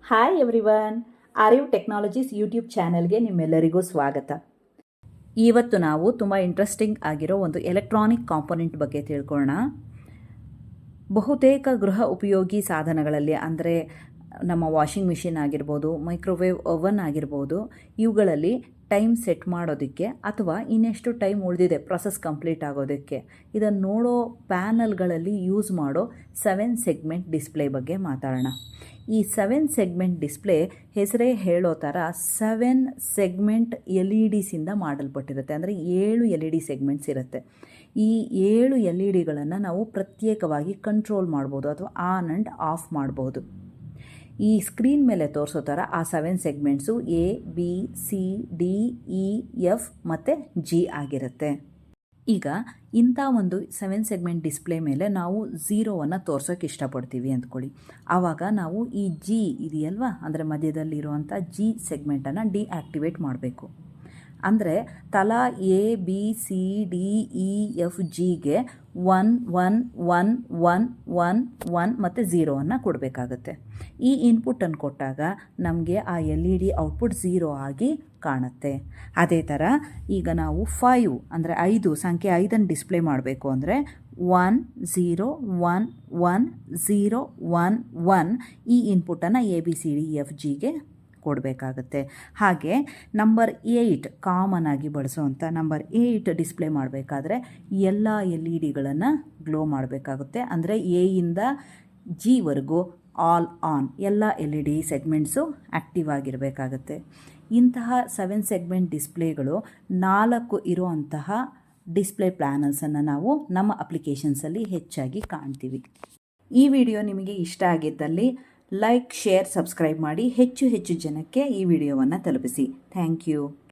Hi everyone, ಆರ್ಯು technologies YouTube ಚಾನೆಲ್ಗೆ ನಿಮ್ಮೆಲ್ಲರಿಗೂ ಸ್ವಾಗತ. ಇವತ್ತು ನಾವು ತುಂಬ ಇಂಟ್ರೆಸ್ಟಿಂಗ್ ಆಗಿರೋ ಒಂದು ಎಲೆಕ್ಟ್ರಾನಿಕ್ ಕಾಂಪೊನೆಂಟ್ ಬಗ್ಗೆ ತಿಳ್ಕೊಳ್ಳೋಣ. ಬಹುತೇಕ ಗೃಹ ಉಪಯೋಗಿ ಸಾಧನಗಳಲ್ಲಿ ಅಂದರೆ ನಮ್ಮ ವಾಷಿಂಗ್ ಮಿಷಿನ್ ಆಗಿರ್ಬೋದು, ಮೈಕ್ರೋವೇವ್ ಓವನ್ ಆಗಿರ್ಬೋದು, ಇವುಗಳಲ್ಲಿ ಟೈಮ್ ಸೆಟ್ ಮಾಡೋದಕ್ಕೆ ಅಥವಾ ಇನ್ನೆಷ್ಟು ಟೈಮ್ ಉಳಿದಿದೆ ಪ್ರೊಸೆಸ್ ಕಂಪ್ಲೀಟ್ ಆಗೋದಕ್ಕೆ ಇದನ್ನು ನೋಡೋ ಪ್ಯಾನಲ್ಗಳಲ್ಲಿ ಯೂಸ್ ಮಾಡೋ 7 ಸೆಗ್ಮೆಂಟ್ ಡಿಸ್ಪ್ಲೇ ಬಗ್ಗೆ ಮಾತಾಡೋಣ. ಈ 7 ಸೆಗ್ಮೆಂಟ್ ಡಿಸ್ಪ್ಲೇ ಹೆಸರೇ ಹೇಳೋ ಥರ 7 ಸೆಗ್ಮೆಂಟ್ LED ಮಾಡಲ್ಪಟ್ಟಿರುತ್ತೆ. ಅಂದರೆ 7 LED ಸೆಗ್ಮೆಂಟ್ಸ್ ಇರುತ್ತೆ. ಈ 7 LEDಗಳನ್ನು ನಾವು ಪ್ರತ್ಯೇಕವಾಗಿ ಕಂಟ್ರೋಲ್ ಮಾಡ್ಬೋದು ಅಥವಾ ಆನ್ ಆ್ಯಂಡ್ ಆಫ್ ಮಾಡ್ಬೋದು. ಈ ಸ್ಕ್ರೀನ್ ಮೇಲೆ ತೋರಿಸೋ ಥರ ಆ 7 ಸೆಗ್ಮೆಂಟ್ಸು ABCDEF ಮತ್ತು G ಆಗಿರುತ್ತೆ. ಈಗ ಇಂಥ ಒಂದು 7 ಸೆಗ್ಮೆಂಟ್ ಡಿಸ್ಪ್ಲೇ ಮೇಲೆ ನಾವು 0ವನ್ನು ತೋರ್ಸೋಕ್ಕೆ ಇಷ್ಟಪಡ್ತೀವಿ ಅಂದ್ಕೊಳ್ಳಿ. ಆವಾಗ ನಾವು ಈ G ಇದೆಯಲ್ವಾ, ಅಂದರೆ ಮಧ್ಯದಲ್ಲಿರುವಂಥ G ಸೆಗ್ಮೆಂಟನ್ನು ಡಿಆಕ್ಟಿವೇಟ್ ಮಾಡಬೇಕು. ಅಂದರೆ ತಲಾ ABCDEFGಗೆ 1 1 1 1 1 1 ಮತ್ತು 0ವನ್ನು ಕೊಡಬೇಕಾಗತ್ತೆ. ಈ ಇನ್ಪುಟನ್ನು ಕೊಟ್ಟಾಗ ನಮಗೆ ಆ LED ಔಟ್ಪುಟ್ 0 ಆಗಿ ಕಾಣುತ್ತೆ. ಅದೇ ಥರ ಈಗ ನಾವು 5 ಅಂದರೆ 5 ಸಂಖ್ಯೆ 5ನ್ನು ಡಿಸ್ಪ್ಲೇ ಮಾಡಬೇಕು ಅಂದರೆ 1 0 1 1 0 1 1 ಈ ಇನ್ಪುಟನ್ನು ABCDEFGಗೆ ಕೊಡಬೇಕಾಗುತ್ತೆ. ಹಾಗೆ ನಂಬರ್ 8 ಕಾಮನ್ ಆಗಿ ಬಳಸುವಂಥ ನಂಬರ್ 8 ಡಿಸ್ಪ್ಲೇ ಮಾಡಬೇಕಾದ್ರೆ ಎಲ್ಲ LEDಗಳನ್ನು ಗ್ಲೋ ಮಾಡಬೇಕಾಗುತ್ತೆ. ಅಂದರೆ ಎಯಿಂದ Gವರೆಗೂ ಆಲ್ ಆನ್ ಎಲ್ಲ LED ಸೆಗ್ಮೆಂಟ್ಸು ಆ್ಯಕ್ಟಿವ್ ಆಗಿರಬೇಕಾಗುತ್ತೆ. ಇಂತಹ 7 ಸೆಗ್ಮೆಂಟ್ ಡಿಸ್ಪ್ಲೇಗಳು 4 ಇರುವಂತಹ ಡಿಸ್ಪ್ಲೇ ಪ್ಯಾನಲ್ಸನ್ನು ನಾವು ನಮ್ಮ ಅಪ್ಲಿಕೇಶನ್ಸಲ್ಲಿ ಹೆಚ್ಚಾಗಿ ಕಾಣ್ತೀವಿ. ಈ ವಿಡಿಯೋ ನಿಮಗೆ ಇಷ್ಟ ಆಗಿದ್ದಲ್ಲಿ ಲೈಕ್, ಶೇರ್, ಸಬ್ಸ್ಕ್ರೈಬ್ ಮಾಡಿ ಹೆಚ್ಚು ಜನಕ್ಕೆ ಈ ವಿಡಿಯೋವನ್ನು ತಲುಪಿಸಿ. Thank you.